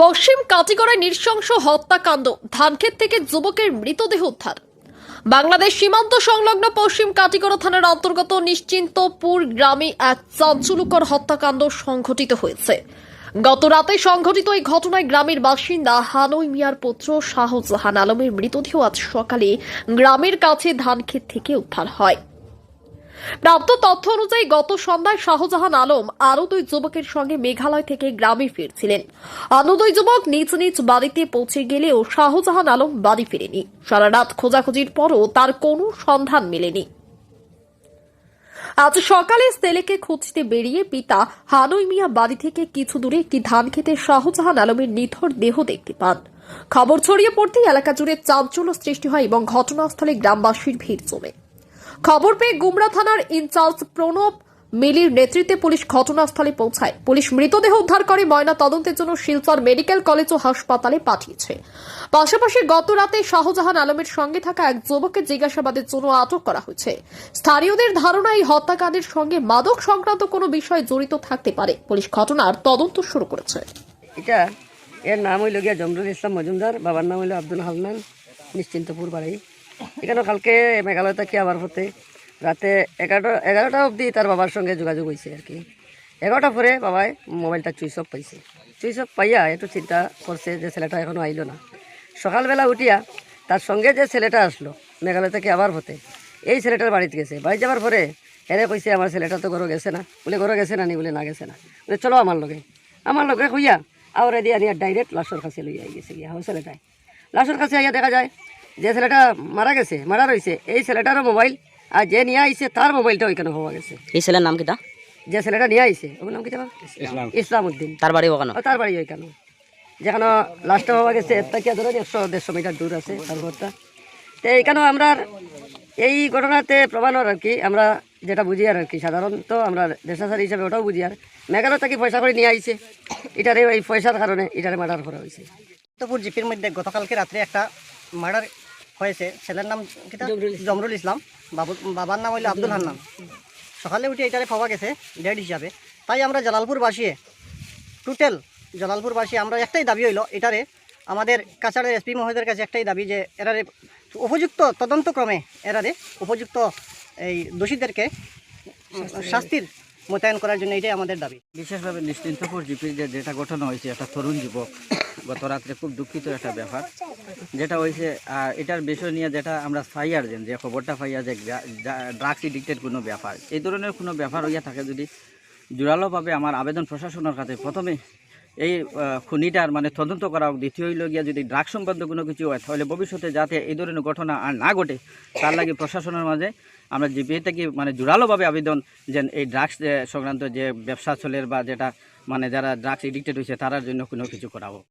পশ্চিম কাটিগড়ায় নৃশংস হত্যাকাণ্ড, ধানক্ষেত থেকে যুবকের মৃতদেহ উদ্ধার। বাংলাদেশ সীমান্ত সংলগ্ন পশ্চিম কাটিগড়া থানার অন্তর্গত নিশ্চিন্তপুর গ্রামে এক চাঞ্চল্যকর হত্যাকাণ্ড সংঘটিত হয়েছে। গত রাতে সংঘটিত এই ঘটনায় গ্রামের বাসিন্দা হানই মিয়ার পুত্র শাহজাহান আলমের মৃতদেহ আজ সকালে গ্রামের কাছে ধানক্ষেত থেকে উদ্ধার হয়। প্রাপ্ত তথ্য অনুযায়ী গত সন্ধ্যায় শাহজাহান আলম আরো দুই যুবকের সঙ্গে মেঘালয় থেকে গ্রামে ফিরছিলেন। অন্য দুই যুবক নিজ নিজ বাড়িতে পৌঁছে গেলেও শাহজাহান আলম বাড়ি ফিরেনি। সারা রাত খোঁজাখুঁজির পরও তার কোনো সন্ধান মেলেনি। আজ সকালে ছেলেকে খুঁজতে বেরিয়ে পিতা হানই মিয়া বাড়ি থেকে কিছু দূরে একটি ধান খেতে শাহজাহান আলমের নিথর দেহ দেখতে পান। খবর ছড়িয়ে পড়তেই এলাকা জুড়ে চাঞ্চল্য সৃষ্টি হয় এবং ঘটনাস্থলে গ্রামবাসীর ভিড় জমে। খবর পেয়ে গুমরা থানার ইনচার্জ প্রণব মিলির নেতৃত্বে পুলিশ ঘটনাস্থলে পৌঁছায়। পুলিশ মৃতদেহ উদ্ধার করে ময়না তদন্তের জন্য শিলচর মেডিকেল কলেজ ও হাসপাতালে পাঠিয়েছে। পাশাপাশি গত রাতে শাহজাহান আলমের সঙ্গে থাকা এক যুবককে জিজ্ঞাসাবাদের জন্য আটক করা হয়েছে। স্থানীয়দের ধারণা এই হত্যাকাণ্ডের সঙ্গে মাদক সংক্রান্ত কোনো বিষয় জড়িত থাকতে পারে। পুলিশ ঘটনার তদন্ত শুরু করেছে। এর নাম হইল গিয়া জমরুল ইসলাম মজুমদার, বাবার নাম হইল আব্দুল হান্নান, নিশ্চিন্তপুর বাড়ি। এখানে কালকে মেঘালয় থেকে আবার হতে রাতে 11টা অবধি তার বাবার সঙ্গে যোগাযোগ হয়েছে আর কি। 11টা পরে বাবাই মোবাইলটা সুইচ অফ পাইছে। সুইচ অফ পাইয়া একটু চিন্তা করছে যে ছেলেটা এখনও আইলো না। সকালবেলা উঠিয়া তার সঙ্গে যে ছেলেটা আসলো মেঘালয় থেকে আবার হতে, এই ছেলেটার বাড়িতে গেছে। বাড়ি যাওয়ার পরে এনে কইছে আমার ছেলেটা তো ঘরে গেছে না। বলে ঘরে গেছে না নি? বলে না গেছে না। বলে চলো আমার লগে হইয়া আওরে দিয়ে আনিয়া ডাইরেক্ট লাশের কাছে লইয়া গেছে গিয়া ছেলেটায়। লাশের কাছে আইয়া দেখা যায় যে ছেলেটা মারা রয়েছে এই ছেলেটারও মোবাইল, আর যে নিয়ে আইছে তার মোবাইলটা ওইখানে হওয়া গেছে। এই ছেলের নাম কিটা? যে ছেলেটা নিয়ে আইছে ওর নাম কি জানো? ইসলাম উদ্দিন। তার বাড়ি ওখানে? তার বাড়ি ওইখানে, যেখানে লাশটা হওয়া গেছে এর থেকে ধরো 100-150 মিটার দূর আছে তার ঘরটা। তো এইখানেও আমরা এই ঘটনাতে প্রমাণ আর কি আমরা যেটা বুঝি আর কি, সাধারণত আমরা দেশাচারী হিসাবে ওটাও বুঝি। আর মেঘালয় থেকে পয়সা করে নিয়ে আইছে, এটারে এই পয়সার কারণে এটারে মার্ডার করা হয়েছে। চিত্তপুর জিপির মধ্যে গতকালকে রাত্রে একটা মার্ডার হয়েছে। ছেলের নাম জমরুল ইসলাম, বাবার নাম হইল আব্দুল হান্নান। সকালে উঠে এটারে পাওয়া গেছে ডেড হিসাবে। তাই আমরা জালালপুরবাসী আমরা একটাই দাবি হইল এটারে আমাদের কাছাড়ের এসপি মহোদয়ের কাছে একটাই দাবি যে এরারে উপযুক্ত তদন্তক্রমে এরারে উপযুক্ত এই দোষীদেরকে শাস্তির মোতায়েন করার জন্য এটাই আমাদের দাবি। বিশেষভাবে নিশ্চিন্তপুর জিপির যেটা ঘটনা হয়েছে, একটা তরুণ যুবক গত রাত্রে, খুব দুঃখিত একটা ব্যাপার যেটা হয়েছে। আর এটার বিষয় নিয়ে যেটা আমরা ফাইয়ার যে খবরটা ফাইয়ার যে ড্রাগস এডিক্টেড কোনো ব্যাপার, এই ধরনের কোনো ব্যাপার হইয়া থাকে যদি জোরালোভাবে আমার আবেদন প্রশাসনের কাছে প্রথমে এই খুনিটার মানে তদন্ত করা হোক। দ্বিতীয় হইল গিয়া যদি ড্রাগস সংক্রান্ত কোনো কিছু হয় তাহলে ভবিষ্যতে যাতে এই ধরনের ঘটনা আর না ঘটে তার লাগে প্রশাসনের মাঝে আমরা জিপিএ থেকে মানে জোরালোভাবে আবেদন যে এই ড্রাগস সংক্রান্ত যে ব্যবসা চলের বা যেটা মানে যারা ড্রাগস এডিক্টেড হয়েছে তার জন্য কোনো কিছু করা হোক।